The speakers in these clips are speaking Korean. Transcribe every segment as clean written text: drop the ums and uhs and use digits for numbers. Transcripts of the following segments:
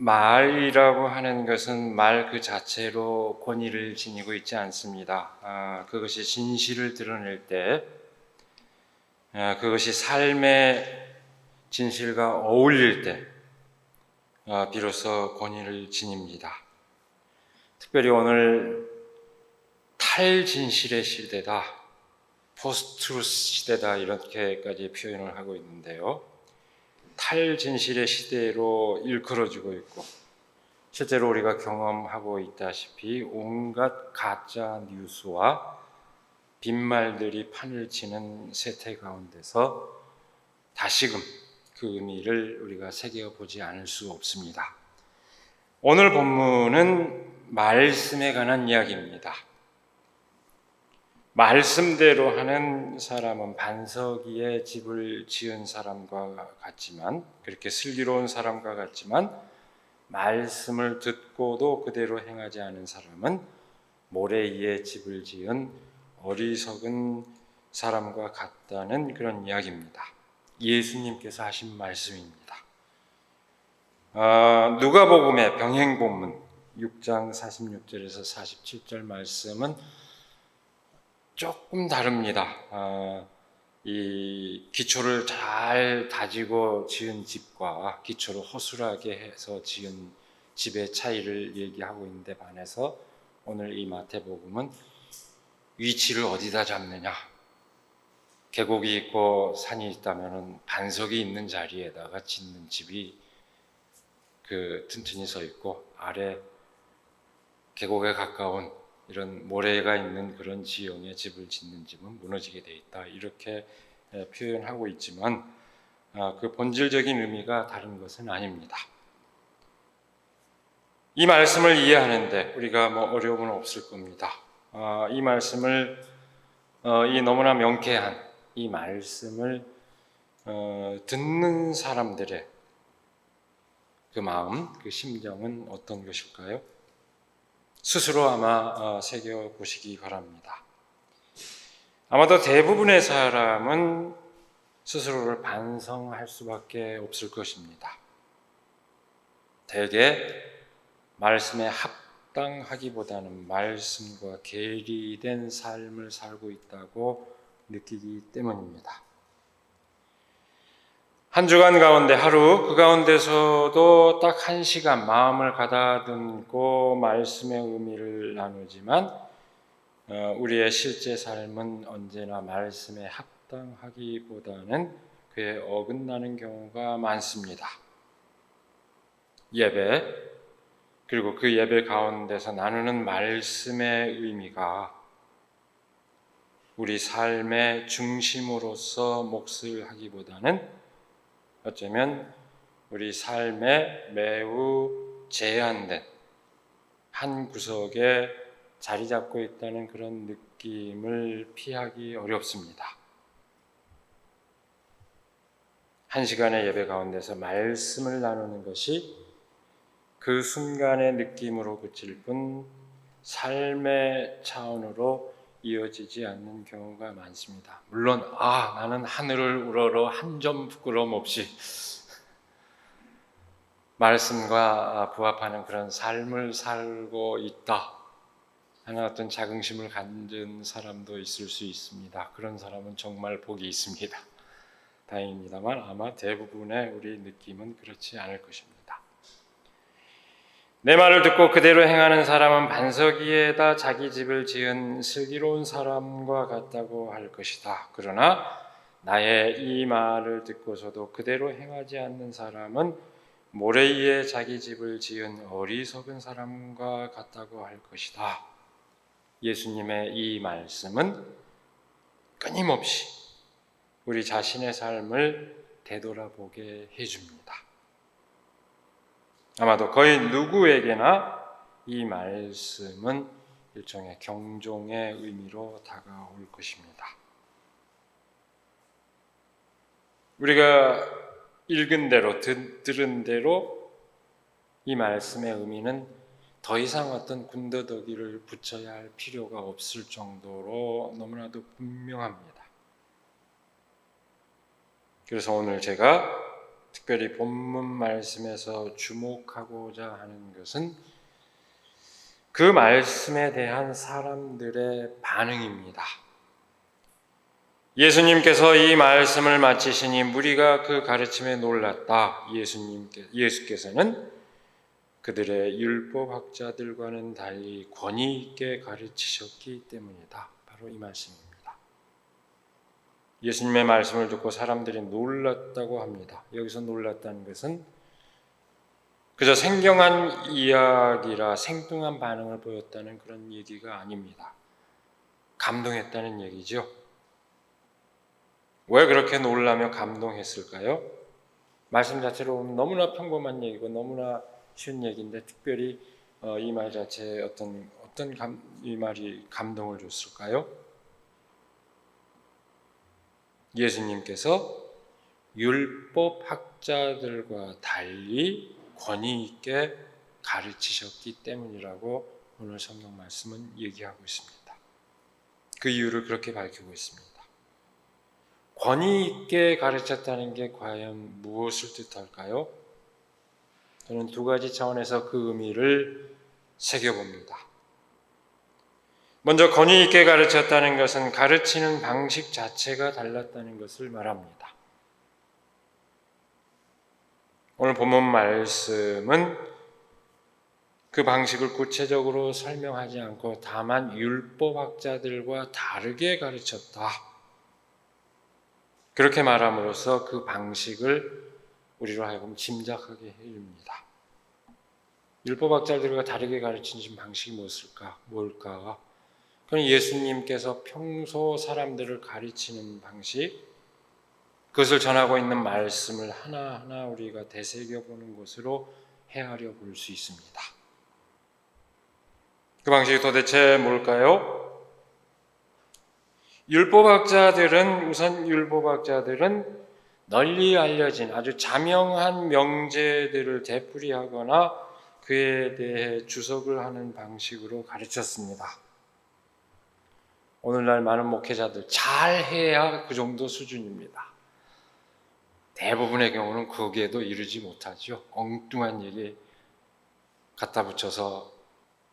말이라고 하는 것은 말 그 자체로 권위를 지니고 있지 않습니다. 그것이 진실을 드러낼 때, 그것이 삶의 진실과 어울릴 때, 비로소 권위를 지닙니다. 특별히 오늘 탈진실의 시대다, 포스트루스 시대다 이렇게까지 표현을 하고 있는데요. 탈진실의 시대로 일컬어지고 있고 실제로 우리가 경험하고 있다시피 온갖 가짜 뉴스와 빈말들이 판을 치는 세태 가운데서 다시금 그 의미를 우리가 새겨보지 않을 수 없습니다. 오늘 본문은 말씀에 관한 이야기입니다. 말씀대로 하는 사람은 반석 위에 집을 지은 사람과 같지만, 그렇게 슬기로운 사람과 같지만 말씀을 듣고도 그대로 행하지 않은 사람은 모래 위에 집을 지은 어리석은 사람과 같다는 그런 이야기입니다. 예수님께서 하신 말씀입니다. 누가복음의 병행본문 6장 46절에서 47절 말씀은 조금 다릅니다. 이 기초를 잘 다지고 지은 집과 기초를 허술하게 해서 지은 집의 차이를 얘기하고 있는데 반해서 오늘 이 마태복음은 위치를 어디다 잡느냐, 계곡이 있고 산이 있다면 반석이 있는 자리에다가 짓는 집이 튼튼히 서 있고, 아래 계곡에 가까운 이런 모래가 있는 그런 지형의 집을 짓는 집은 무너지게 돼 있다, 이렇게 표현하고 있지만 그 본질적인 의미가 다른 것은 아닙니다. 이 말씀을 이해하는데 우리가 어려움은 없을 겁니다. 이 말씀을 이 너무나 명쾌한 이 말씀을 듣는 사람들의 그 마음, 그 심정은 어떤 것일까요? 스스로 아마 새겨보시기 바랍니다. 아마도 대부분의 사람은 스스로를 반성할 수밖에 없을 것입니다. 대개 말씀에 합당하기보다는 말씀과 괴리된 삶을 살고 있다고 느끼기 때문입니다. 한 주간 가운데 하루, 그 가운데서도 딱 1시간 마음을 가다듬고 말씀의 의미를 나누지만 우리의 실제 삶은 언제나 말씀에 합당하기보다는 그에 어긋나는 경우가 많습니다. 예배, 그리고 그 예배 가운데서 나누는 말씀의 의미가 우리 삶의 중심으로서 몫을 하기보다는 어쩌면 우리 삶에 매우 제한된 한 구석에 자리 잡고 있다는 그런 느낌을 피하기 어렵습니다. 1시간의 예배 가운데서 말씀을 나누는 것이 그 순간의 느낌으로 그칠 뿐 삶의 차원으로 이어지지 않는 경우가 많습니다. 물론 나는 하늘을 우러러 한 점 부끄러움 없이 말씀과 부합하는 그런 삶을 살고 있다 하는 어떤 자긍심을 가진 사람도 있을 수 있습니다. 그런 사람은 정말 복이 있습니다. 다행입니다만 아마 대부분의 우리 느낌은 그렇지 않을 것입니다. 내 말을 듣고 그대로 행하는 사람은 반석 위에다 자기 집을 지은 슬기로운 사람과 같다고 할 것이다. 그러나 나의 이 말을 듣고서도 그대로 행하지 않는 사람은 모래 위에 자기 집을 지은 어리석은 사람과 같다고 할 것이다. 예수님의 이 말씀은 끊임없이 우리 자신의 삶을 되돌아보게 해줍니다. 아마도 거의 누구에게나 이 말씀은 일종의 경종의 의미로 다가올 것입니다. 우리가 읽은 대로, 들은 대로 이 말씀의 의미는 더 이상 어떤 군더더기를 붙여야 할 필요가 없을 정도로 너무나도 분명합니다. 그래서 오늘 제가 특별히 본문 말씀에서 주목하고자 하는 것은 그 말씀에 대한 사람들의 반응입니다. 예수님께서 이 말씀을 마치시니 무리가 그 가르침에 놀랐다. 예수께서는 그들의 율법학자들과는 달리 권위 있게 가르치셨기 때문이다. 바로 이 말씀입니다. 예수님의 말씀을 듣고 사람들이 놀랐다고 합니다. 여기서 놀랐다는 것은 그저 생경한 이야기라 생뚱한 반응을 보였다는 그런 얘기가 아닙니다. 감동했다는 얘기죠. 왜 그렇게 놀라며 감동했을까요? 말씀 자체로 보면 너무나 평범한 얘기고 너무나 쉬운 얘기인데 특별히 이 말 자체에 이 말이 감동을 줬을까요? 예수님께서 율법학자들과 달리 권위 있게 가르치셨기 때문이라고 오늘 성경 말씀은 얘기하고 있습니다. 그 이유를 그렇게 밝히고 있습니다. 권위 있게 가르쳤다는 게 과연 무엇을 뜻할까요? 저는 두 가지 차원에서 그 의미를 새겨봅니다. 먼저 권위 있게 가르쳤다는 것은 가르치는 방식 자체가 달랐다는 것을 말합니다. 오늘 본문 말씀은 그 방식을 구체적으로 설명하지 않고 다만 율법학자들과 다르게 가르쳤다. 그렇게 말함으로써 그 방식을 우리로 하여금 짐작하게 해줍니다. 율법학자들과 다르게 가르치는 방식이 뭘까? 그건 예수님께서 평소 사람들을 가르치는 방식, 그것을 전하고 있는 말씀을 하나하나 우리가 되새겨보는 것으로 헤아려 볼 수 있습니다. 그 방식이 도대체 뭘까요? 율법학자들은 널리 알려진 아주 자명한 명제들을 되풀이하거나 그에 대해 주석을 하는 방식으로 가르쳤습니다. 오늘날 많은 목회자들 잘해야 그 정도 수준입니다. 대부분의 경우는 거기에도 이르지 못하죠. 엉뚱한 얘기 갖다 붙여서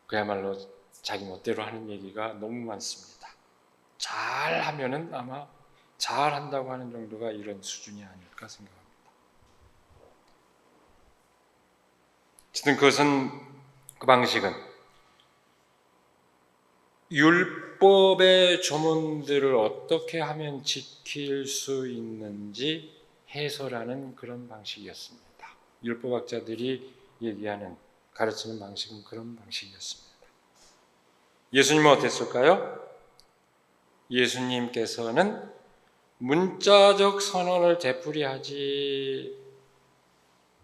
그야말로 자기 멋대로 하는 얘기가 너무 많습니다. 잘하면은 아마 잘한다고 하는 정도가 이런 수준이 아닐까 생각합니다. 어쨌든 그 방식은 율법의 조문들을 어떻게 하면 지킬 수 있는지 해설하는 그런 방식이었습니다. 율법학자들이 가르치는 방식은 그런 방식이었습니다. 예수님은 어땠을까요? 예수님께서는 문자적 선언을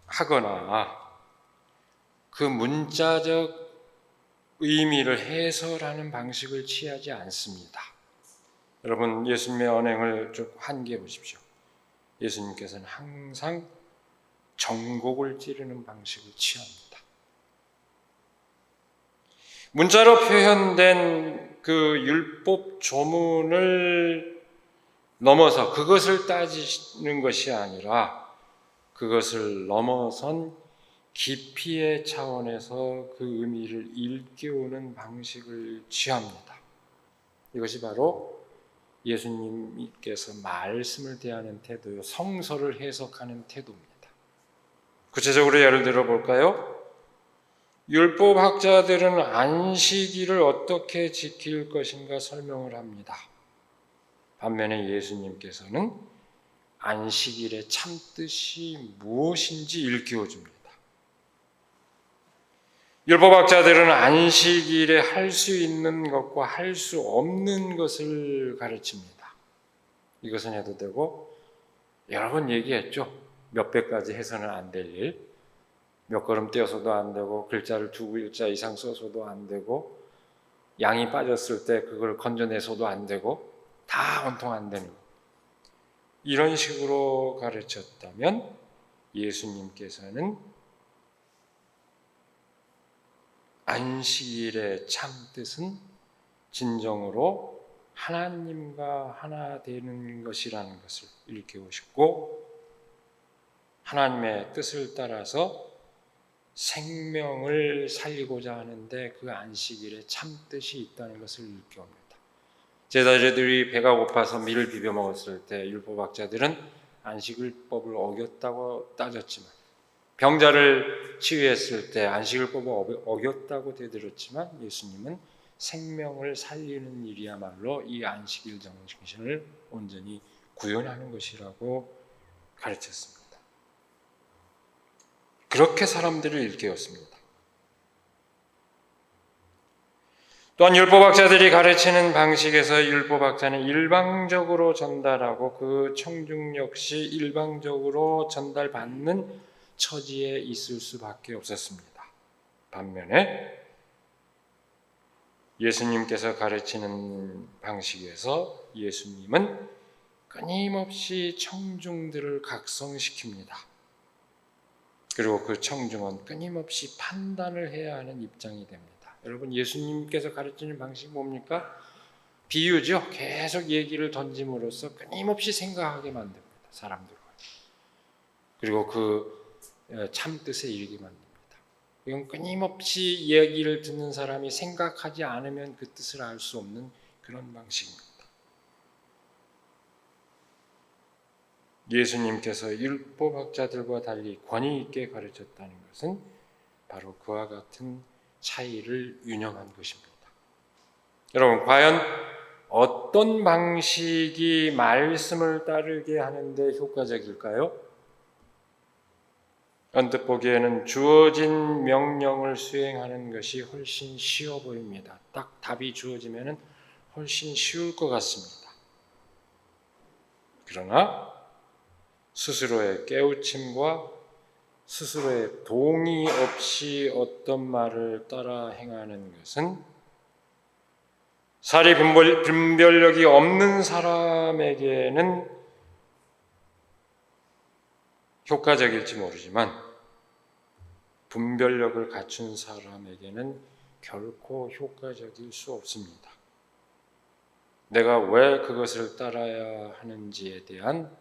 하거나 그 문자적 의미를 해설하는 방식을 취하지 않습니다. 여러분, 예수님의 언행을 쭉 환기해 보십시오. 예수님께서는 항상 정곡을 찌르는 방식을 취합니다. 문자로 표현된 그 율법 조문을 넘어서 그것을 따지는 것이 아니라 그것을 넘어선 깊이의 차원에서 그 의미를 일깨우는 방식을 취합니다. 이것이 바로 예수님께서 말씀을 대하는 태도요, 성서를 해석하는 태도입니다. 구체적으로 예를 들어 볼까요? 율법학자들은 안식일을 어떻게 지킬 것인가 설명을 합니다. 반면에 예수님께서는 안식일의 참뜻이 무엇인지 일깨워줍니다. 율법학자들은 안식일에 할 수 있는 것과 할 수 없는 것을 가르칩니다. 이것은 해도 되고 여러 번 얘기했죠. 몇 배까지 해서는 안 될 일, 몇 걸음 뛰어서도 안 되고 글자를 2글자 이상 써서도 안 되고 양이 빠졌을 때 그걸 건져내서도 안 되고 다 온통 안 되는 것. 이런 식으로 가르쳤다면 예수님께서는 안식일의 참뜻은 진정으로 하나님과 하나 되는 것이라는 것을 일깨우시고 하나님의 뜻을 따라서 생명을 살리고자 하는데 그 안식일에 참 뜻이 있다는 것을 일깨웁니다. 제사장들이 배가 고파서 밀을 비벼 먹었을 때 율법학자들은 안식일법을 어겼다고 따졌지만, 병자를 치유했을 때 안식일법을 어겼다고 되들었지만, 예수님은 생명을 살리는 일이야말로 이 안식일 정신을 온전히 구현하는 것이라고 가르쳤습니다. 그렇게 사람들을 일깨웠습니다. 또한 율법학자들이 가르치는 방식에서 율법학자는 일방적으로 전달하고 그 청중 역시 일방적으로 전달받는 처지에 있을 수밖에 없었습니다. 반면에 예수님께서 가르치는 방식에서 예수님은 끊임없이 청중들을 각성시킵니다. 그리고 그 청중은 끊임없이 판단을 해야 하는 입장이 됩니다. 여러분, 예수님께서 가르치는 방식이 뭡니까? 비유죠. 계속 얘기를 던짐으로써 끊임없이 생각하게 만듭니다. 사람들을. 그리고 그 참뜻에 이르게 만듭니다. 이건 끊임없이 얘기를 듣는 사람이 생각하지 않으면 그 뜻을 알 수 없는 그런 방식입니다. 예수님께서 율법학자들과 달리 권위 있게 가르쳤다는 것은 바로 그와 같은 차이를 유념한 것입니다. 여러분, 과연 어떤 방식이 말씀을 따르게 하는데 효과적일까요? 언뜻 보기에는 주어진 명령을 수행하는 것이 훨씬 쉬워 보입니다. 딱 답이 주어지면 훨씬 쉬울 것 같습니다. 그러나 스스로의 깨우침과 스스로의 동의 없이 어떤 말을 따라 행하는 것은 사리 분별력이 없는 사람에게는 효과적일지 모르지만 분별력을 갖춘 사람에게는 결코 효과적일 수 없습니다. 내가 왜 그것을 따라야 하는지에 대한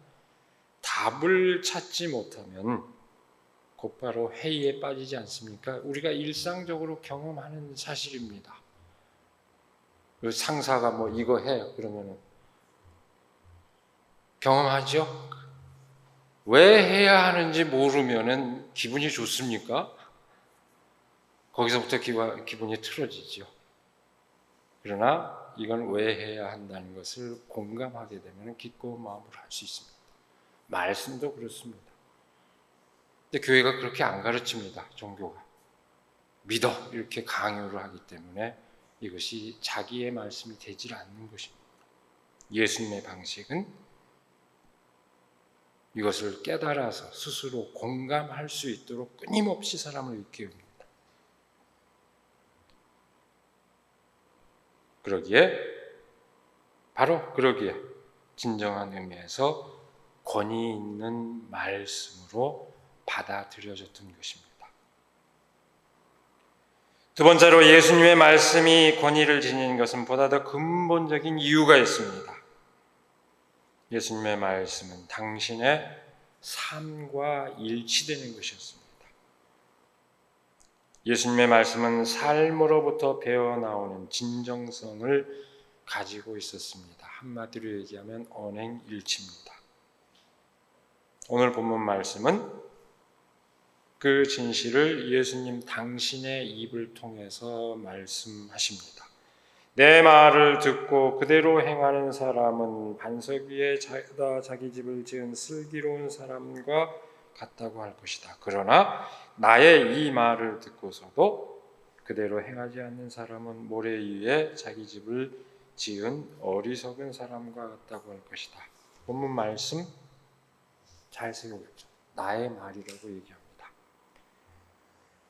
답을 찾지 못하면 곧바로 회의에 빠지지 않습니까? 우리가 일상적으로 경험하는 사실입니다. 상사가 뭐 이거 해 그러면 경험하죠? 왜 해야 하는지 모르면 기분이 좋습니까? 거기서부터 기분이 틀어지죠. 그러나 이건 왜 해야 한다는 것을 공감하게 되면 기꺼운 마음으로 할 수 있습니다. 말씀도 그렇습니다. 근데 교회가 그렇게 안 가르칩니다. 종교가. 믿어 이렇게 강요를 하기 때문에 이것이 자기의 말씀이 되질 않는 것입니다. 예수님의 방식은 이것을 깨달아서 스스로 공감할 수 있도록 끊임없이 사람을 일깨웁니다. 그러기에 진정한 의미에서 권위 있는 말씀으로 받아들여졌던 것입니다. 두 번째로 예수님의 말씀이 권위를 지닌 것은 보다 더 근본적인 이유가 있습니다. 예수님의 말씀은 당신의 삶과 일치되는 것이었습니다. 예수님의 말씀은 삶으로부터 배어나오는 진정성을 가지고 있었습니다. 한마디로 얘기하면 언행일치입니다. 오늘 본문 말씀은 그 진실을 예수님 당신의 입을 통해서 말씀하십니다. 내 말을 듣고 그대로 행하는 사람은 반석 위에 자기 집을 지은 슬기로운 사람과 같다고 할 것이다. 그러나 나의 이 말을 듣고서도 그대로 행하지 않는 사람은 모래 위에 자기 집을 지은 어리석은 사람과 같다고 할 것이다. 본문 말씀 잘 새겨보죠. 나의 말이라고 얘기합니다.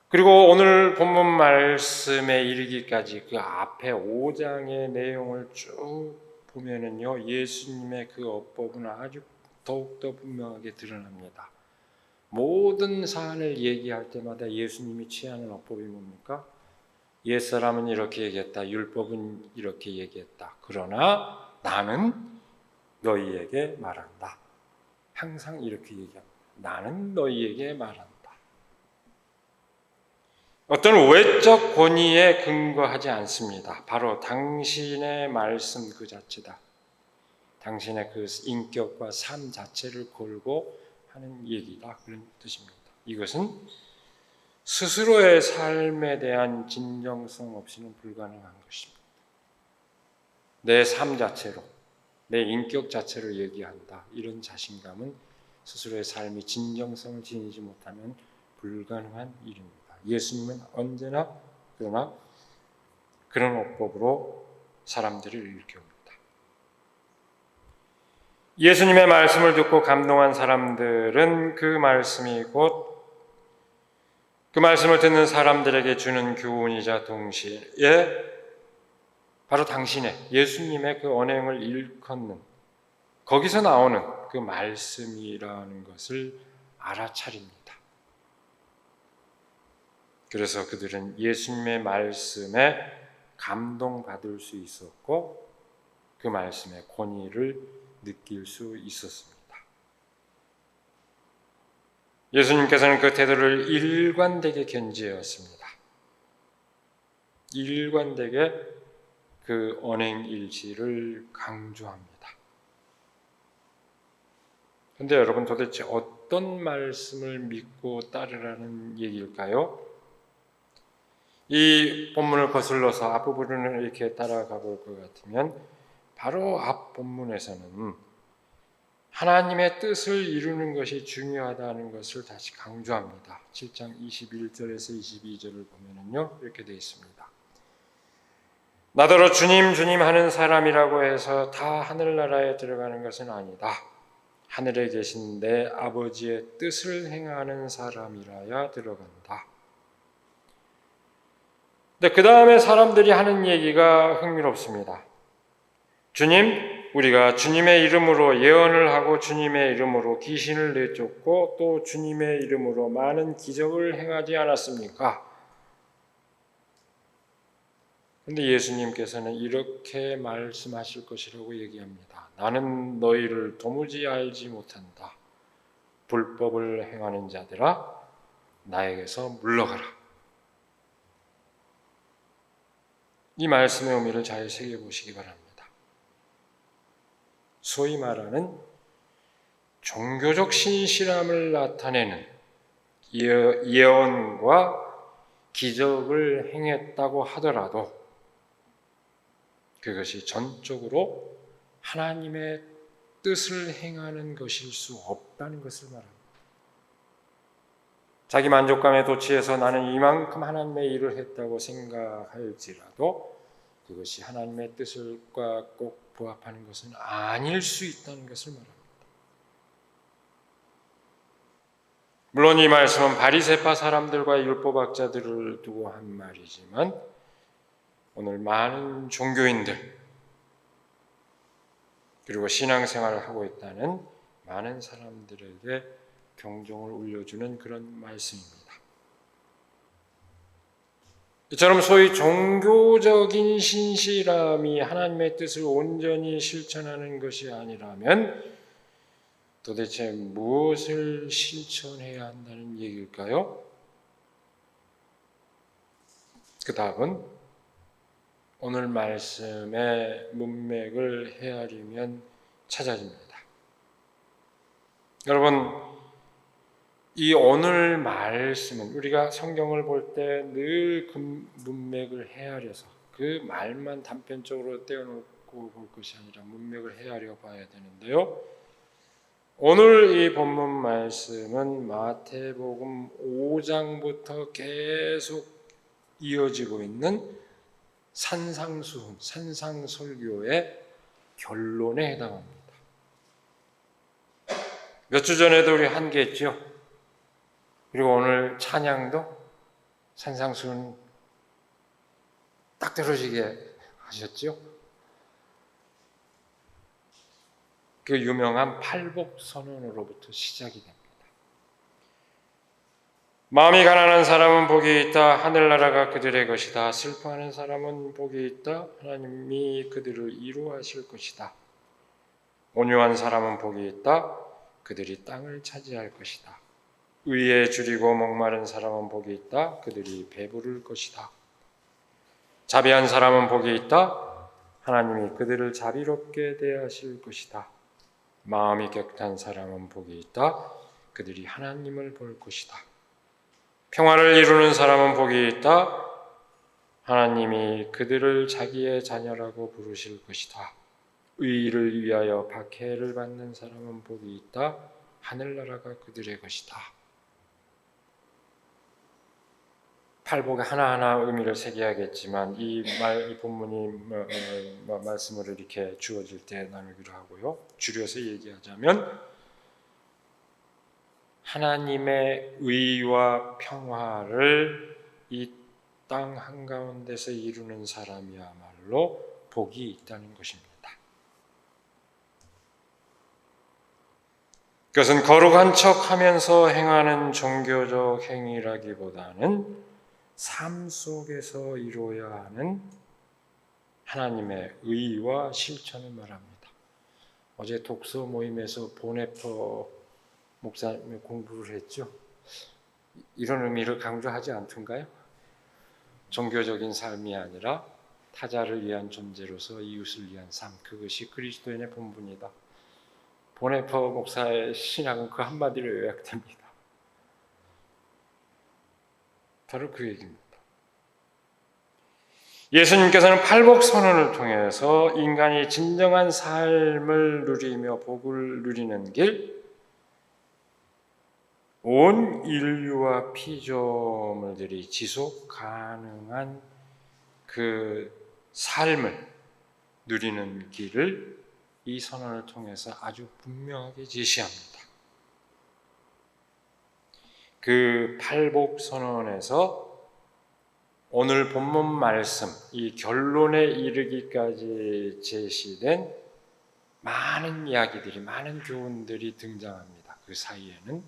그리고 오늘 본문 말씀에 이르기까지 그 앞에 5장의 내용을 쭉 보면은요, 예수님의 그 어법은 아주 더욱더 분명하게 드러납니다. 모든 사안을 얘기할 때마다 예수님이 취하는 어법이 뭡니까? 옛사람은 이렇게 얘기했다. 율법은 이렇게 얘기했다. 그러나 나는 너희에게 말한다. 항상 이렇게 얘기합니다. 나는 너희에게 말한다. 어떤 외적 권위에 근거하지 않습니다. 바로 당신의 말씀 그 자체다. 당신의 그 인격과 삶 자체를 걸고 하는 얘기다. 그런 뜻입니다. 이것은 스스로의 삶에 대한 진정성 없이는 불가능한 것입니다. 내 삶 자체로, 내 인격 자체로 얘기한다. 이런 자신감은 스스로의 삶이 진정성을 지니지 못하면 불가능한 일입니다. 예수님은 언제나 그러나 그런 어법으로 사람들을 일깨웁니다. 예수님의 말씀을 듣고 감동한 사람들은 그 말씀이 곧 그 말씀을 듣는 사람들에게 주는 교훈이자 동시에 바로 당신의 예수님의 그 언행을 일컫는 거기서 나오는 그 말씀이라는 것을 알아차립니다. 그래서 그들은 예수님의 말씀에 감동받을 수 있었고 그 말씀의 권위를 느낄 수 있었습니다. 예수님께서는 그 태도를 일관되게 견지해왔습니다. 일관되게 그 언행 일치를 강조합니다. 그런데 여러분 도대체 어떤 말씀을 믿고 따르라는 얘기일까요? 이 본문을 거슬러서 앞부분을 이렇게 따라가 볼 것 같으면 바로 앞 본문에서는 하나님의 뜻을 이루는 것이 중요하다는 것을 다시 강조합니다. 7장 21절에서 22절을 보면은요 이렇게 되어 있습니다. 나더러 주님 주님 하는 사람이라고 해서 다 하늘나라에 들어가는 것은 아니다. 하늘에 계신 내 아버지의 뜻을 행하는 사람이라야 들어간다. 근데 그 다음에 사람들이 하는 얘기가 흥미롭습니다. 주님, 우리가 주님의 이름으로 예언을 하고 주님의 이름으로 귀신을 내쫓고 또 주님의 이름으로 많은 기적을 행하지 않았습니까? 그런데 예수님께서는 이렇게 말씀하실 것이라고 얘기합니다. 나는 너희를 도무지 알지 못한다. 불법을 행하는 자들아, 나에게서 물러가라. 이 말씀의 의미를 잘 새겨보시기 바랍니다. 소위 말하는 종교적 신실함을 나타내는 예언과 기적을 행했다고 하더라도 그것이 전적으로 하나님의 뜻을 행하는 것일 수 없다는 것을 말합니다. 자기 만족감에 도취해서 나는 이만큼 하나님의 일을 했다고 생각할지라도 그것이 하나님의 뜻과 꼭 부합하는 것은 아닐 수 있다는 것을 말합니다. 물론 이 말씀은 바리새파 사람들과 율법학자들을 두고 한 말이지만 오늘 많은 종교인들 그리고 신앙생활을 하고 있다는 많은 사람들에게 경종을 울려주는 그런 말씀입니다. 이처럼 소위 종교적인 신실함이 하나님의 뜻을 온전히 실천하는 것이 아니라면 도대체 무엇을 실천해야 한다는 얘기일까요? 그 답은 오늘 말씀의 문맥을 헤아리면 찾아집니다. 여러분, 이 오늘 말씀은 우리가 성경을 볼 때 늘 그 문맥을 헤아려서 그 말만 단편적으로 떼어놓고 볼 것이 아니라 문맥을 헤아려 봐야 되는데요. 오늘 이 본문 말씀은 마태복음 5장부터 계속 이어지고 있는 산상수훈, 산상설교의 결론에 해당합니다. 몇 주 전에도 우리 한 게 했죠. 그리고 오늘 찬양도 산상수훈 딱 떨어지게 하셨죠. 그 유명한 팔복선언으로부터 시작이 됩니다. 마음이 가난한 사람은 복이 있다. 하늘나라가 그들의 것이다. 슬퍼하는 사람은 복이 있다. 하나님이 그들을 이루하실 것이다. 온유한 사람은 복이 있다. 그들이 땅을 차지할 것이다. 의에 줄이고 목마른 사람은 복이 있다. 그들이 배부를 것이다. 자비한 사람은 복이 있다. 하나님이 그들을 자비롭게 대하실 것이다. 마음이 격탄 사람은 복이 있다. 그들이 하나님을 볼 것이다. 평화를 이루는 사람은 복이 있다. 하나님이 그들을 자기의 자녀라고 부르실 것이다. 의를 위하여 박해를 받는 사람은 복이 있다. 하늘나라가 그들의 것이다. 팔복에 하나하나 의미를 새겨야겠지만 이 본문이 말씀을 이렇게 주어질 때 나누기로 하고요. 줄여서 얘기하자면 하나님의 의와 평화를 이 땅 한가운데서 이루는 사람이야말로 복이 있다는 것입니다. 그것은 거룩한 척하면서 행하는 종교적 행위라기보다는 삶 속에서 이루어야 하는 하나님의 의와 실천을 말합니다. 어제 독서 모임에서 보네퍼 목사님 공부를 했죠. 이런 의미를 강조하지 않던가요? 종교적인 삶이 아니라 타자를 위한 존재로서 이웃을 위한 삶, 그것이 그리스도인의 본분이다. 보네퍼 목사의 신학은 그 한마디로 요약됩니다. 바로 그 얘기입니다. 예수님께서는 팔복선언을 통해서 인간이 진정한 삶을 누리며 복을 누리는 길, 온 인류와 피조물들이 지속 가능한 그 삶을 누리는 길을 이 선언을 통해서 아주 분명하게 제시합니다. 그 팔복 선언에서 오늘 본문 말씀, 이 결론에 이르기까지 제시된 많은 이야기들이, 많은 교훈들이 등장합니다. 그 사이에는.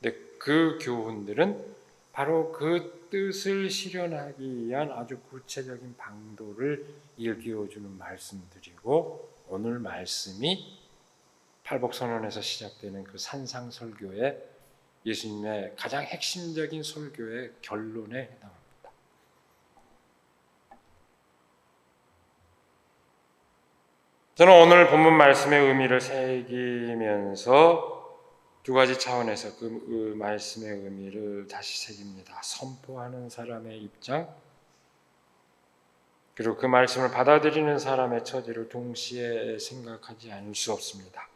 근데 그 교훈들은 바로 그 뜻을 실현하기 위한 아주 구체적인 방도를 일깨워주는 말씀들이고, 오늘 말씀이 팔복선언에서 시작되는 그 산상설교의 예수님의 가장 핵심적인 설교의 결론에 해당합니다. 저는 오늘 본문 말씀의 의미를 새기면서 두 가지 차원에서 그 말씀의 의미를 다시 새깁니다. 선포하는 사람의 입장, 그리고 그 말씀을 받아들이는 사람의 처지를 동시에 생각하지 않을 수 없습니다.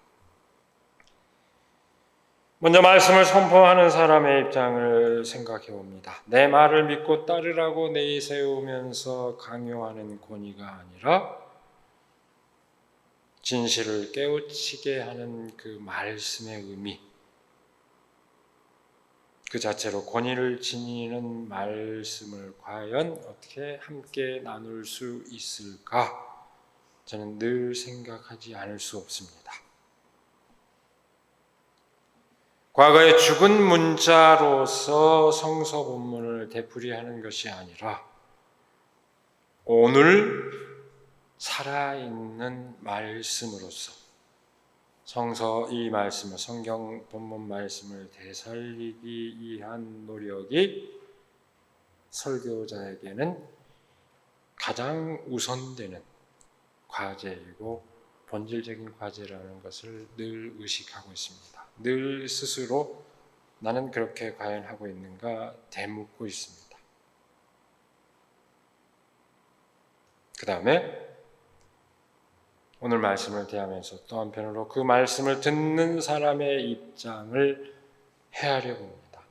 먼저 말씀을 선포하는 사람의 입장을 생각해 봅니다. 내 말을 믿고 따르라고 내세우면서 강요하는 권위가 아니라 진실을 깨우치게 하는 그 말씀의 의미, 그 자체로 권위를 지니는 말씀을 과연 어떻게 함께 나눌 수 있을까? 저는 늘 생각하지 않을 수 없습니다. 과거의 죽은 문자로서 성서 본문을 되풀이하는 것이 아니라 오늘 살아있는 말씀으로서 이 말씀을, 성경 본문 말씀을 되살리기 위한 노력이 설교자에게는 가장 우선되는 과제이고 본질적인 과제라는 것을 늘 의식하고 있습니다. 늘 스스로 나는 그렇게 과연 하고 있는가 되묻고 있습니다. 그 다음에 오늘 말씀을 대하면서 또 한편으로 그 말씀을 듣는 사람의 입장을 헤아려 봅니다.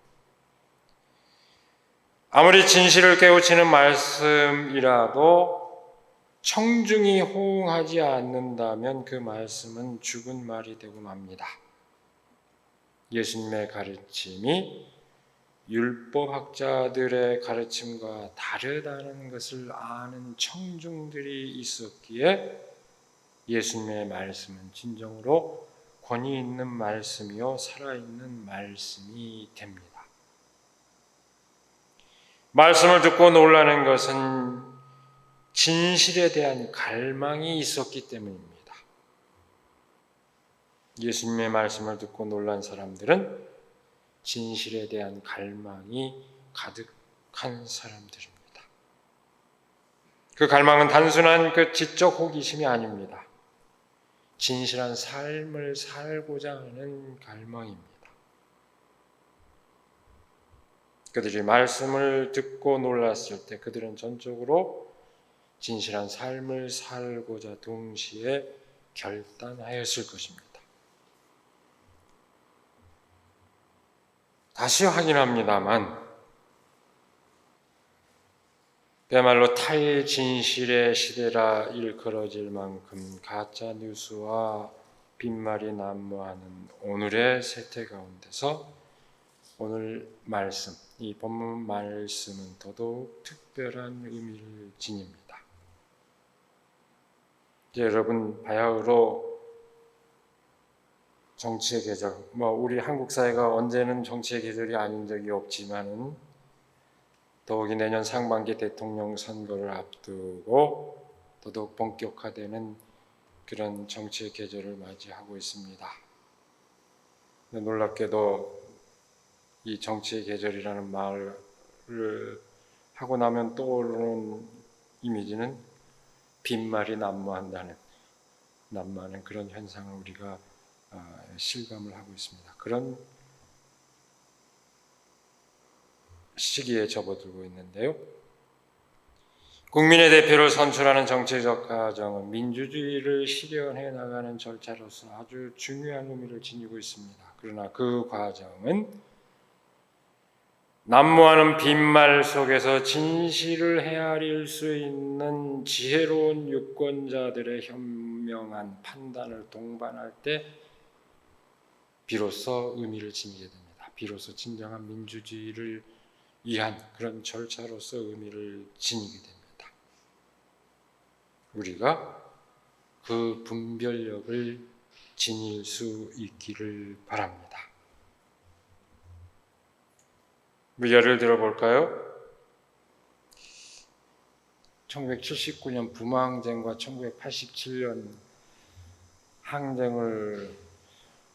아무리 진실을 깨우치는 말씀이라도 청중이 호응하지 않는다면 그 말씀은 죽은 말이 되고 맙니다. 예수님의 가르침이 율법학자들의 가르침과 다르다는 것을 아는 청중들이 있었기에 예수님의 말씀은 진정으로 권위 있는 말씀이요 살아있는 말씀이 됩니다. 말씀을 듣고 놀라는 것은 진실에 대한 갈망이 있었기 때문입니다. 예수님의 말씀을 듣고 놀란 사람들은 진실에 대한 갈망이 가득한 사람들입니다. 그 갈망은 단순한 그 지적 호기심이 아닙니다. 진실한 삶을 살고자 하는 갈망입니다. 그들이 말씀을 듣고 놀랐을 때 그들은 전적으로 진실한 삶을 살고자 동시에 결단하였을 것입니다. 다시 확인합니다만 그야말로 탈진실의 시대라 일컬어질 만큼 가짜 뉴스와 빈말이 난무하는 오늘의 세태 가운데서 오늘 말씀, 이 본문 말씀은 더더욱 특별한 의미를 지닙니다. 여러분 바야흐로 정치의 계절, 우리 한국 사회가 언제는 정치의 계절이 아닌 적이 없지만은 더욱이 내년 상반기 대통령 선거를 앞두고 더더욱 본격화되는 그런 정치의 계절을 맞이하고 있습니다. 놀랍게도 이 정치의 계절이라는 말을 하고 나면 떠오르는 이미지는 빈말이 난무하는 그런 현상을 우리가 실감을 하고 있습니다. 그런 시기에 접어들고 있는데요. 국민의 대표를 선출하는 정치적 과정은 민주주의를 실현해 나가는 절차로서 아주 중요한 의미를 지니고 있습니다. 그러나 그 과정은 난무하는 빈말 속에서 진실을 헤아릴 수 있는 지혜로운 유권자들의 현명한 판단을 동반할 때 비로소 의미를 지니게 됩니다. 비로소 진정한 민주주의를 위한 그런 절차로서 의미를 지니게 됩니다. 우리가 그 분별력을 지닐 수 있기를 바랍니다. 예를 들어볼까요? 1979년 부마항쟁과 1987년 항쟁을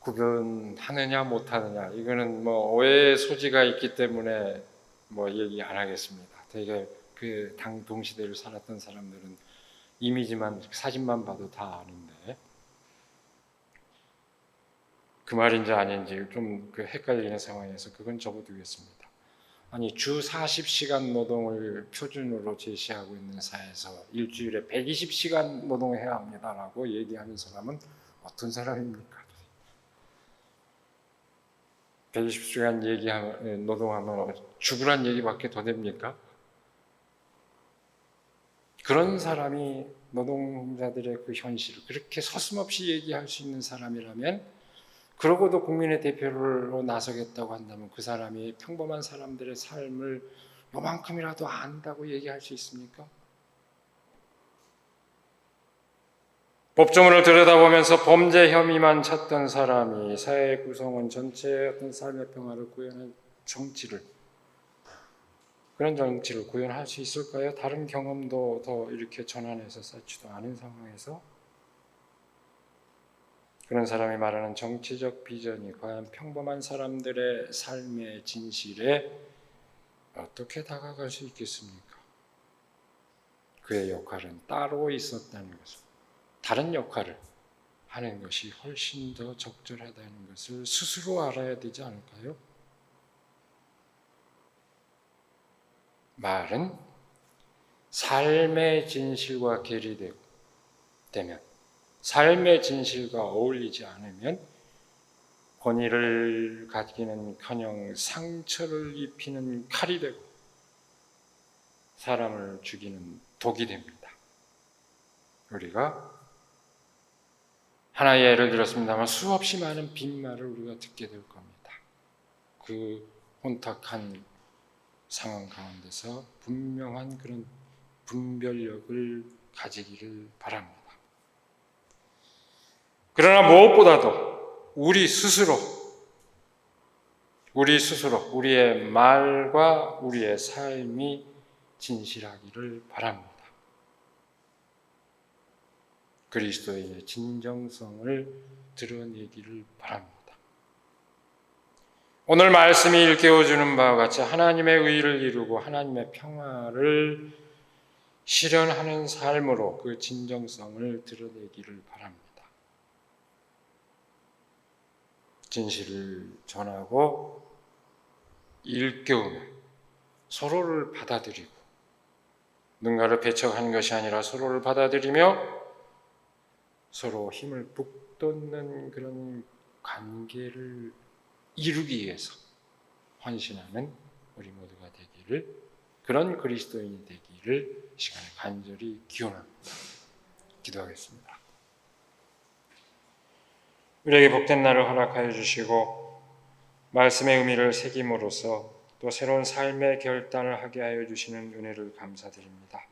구분하느냐 못하느냐, 이거는 오해의 소지가 있기 때문에 얘기 안 하겠습니다. 되게 그 당 동시대를 살았던 사람들은 이미지만, 사진만 봐도 다 아는데 그 말인지 아닌지 좀 헷갈리는 상황에서 그건 접어두겠습니다. 아니, 주 40시간 노동을 표준으로 제시하고 있는 사회에서 일주일에 120시간 노동해야 합니다라고 얘기하는 사람은 어떤 사람입니까? 120시간 노동하면 죽으란 얘기밖에 더 됩니까? 그런 사람이 노동자들의 그 현실을 그렇게 서슴없이 얘기할 수 있는 사람이라면, 그러고도 국민의 대표로 나서겠다고 한다면 그 사람이 평범한 사람들의 삶을 요만큼이라도 안다고 얘기할 수 있습니까? 법조문을 들여다보면서 범죄 혐의만 찾던 사람이 사회 구성원 전체의 어떤 삶의 평화를 구현할 그런 정치를 구현할 수 있을까요? 다른 경험도 더 이렇게 전환해서 쌓지도 않은 상황에서 그런 사람이 말하는 정치적 비전이 과연 평범한 사람들의 삶의 진실에 어떻게 다가갈 수 있겠습니까? 그의 역할은 따로 있었다는 것을, 다른 역할을 하는 것이 훨씬 더 적절하다는 것을 스스로 알아야 되지 않을까요? 말은 삶의 진실과 괴리되면, 삶의 진실과 어울리지 않으면 권위를 가지기는커녕 상처를 입히는 칼이 되고 사람을 죽이는 독이 됩니다. 우리가 하나의 예를 들었습니다만 수없이 많은 빈말을 우리가 듣게 될 겁니다. 그 혼탁한 상황 가운데서 분명한 그런 분별력을 가지기를 바랍니다. 그러나 무엇보다도 우리 스스로 우리의 말과 우리의 삶이 진실하기를 바랍니다. 그리스도의 진정성을 드러내기를 바랍니다. 오늘 말씀이 일깨워주는 바와 같이 하나님의 의를 이루고 하나님의 평화를 실현하는 삶으로 그 진정성을 드러내기를 바랍니다. 진실을 전하고 일깨우며 서로를 받아들이고 누군가를 배척하는 것이 아니라 서로를 받아들이며 서로 힘을 북돋는 그런 관계를 이루기 위해서 헌신하는 우리 모두가 되기를, 그런 그리스도인이 되기를 시간에 간절히 기원합니다. 기도하겠습니다. 우리에게 복된 날을 허락하여 주시고 말씀의 의미를 새김으로써 또 새로운 삶의 결단을 하게 하여 주시는 은혜를 감사드립니다.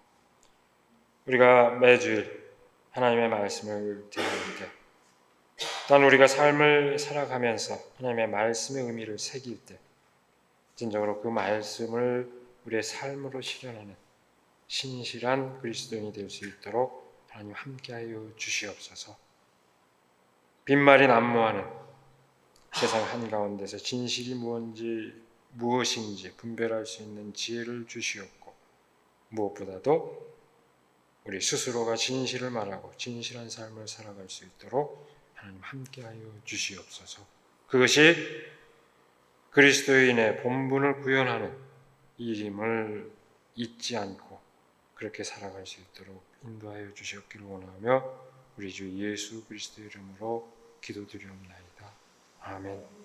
우리가 매주일 하나님의 말씀을 들을 때, 또한 우리가 삶을 살아가면서 하나님의 말씀의 의미를 새길 때 진정으로 그 말씀을 우리의 삶으로 실현하는 신실한 그리스도인이 될 수 있도록 하나님 함께하여 주시옵소서. 빈말이 난무하는 세상 한가운데서 진실이 무엇인지 분별할 수 있는 지혜를 주시옵고, 무엇보다도 우리 스스로가 진실을 말하고 진실한 삶을 살아갈 수 있도록 하나님 함께하여 주시옵소서. 그것이 그리스도인의 본분을 구현하는 일임을 잊지 않고 그렇게 살아갈 수 있도록 인도하여 주시옵기를 원하며 우리 주 예수 그리스도의 이름으로 기도드리옵나이다. 아멘.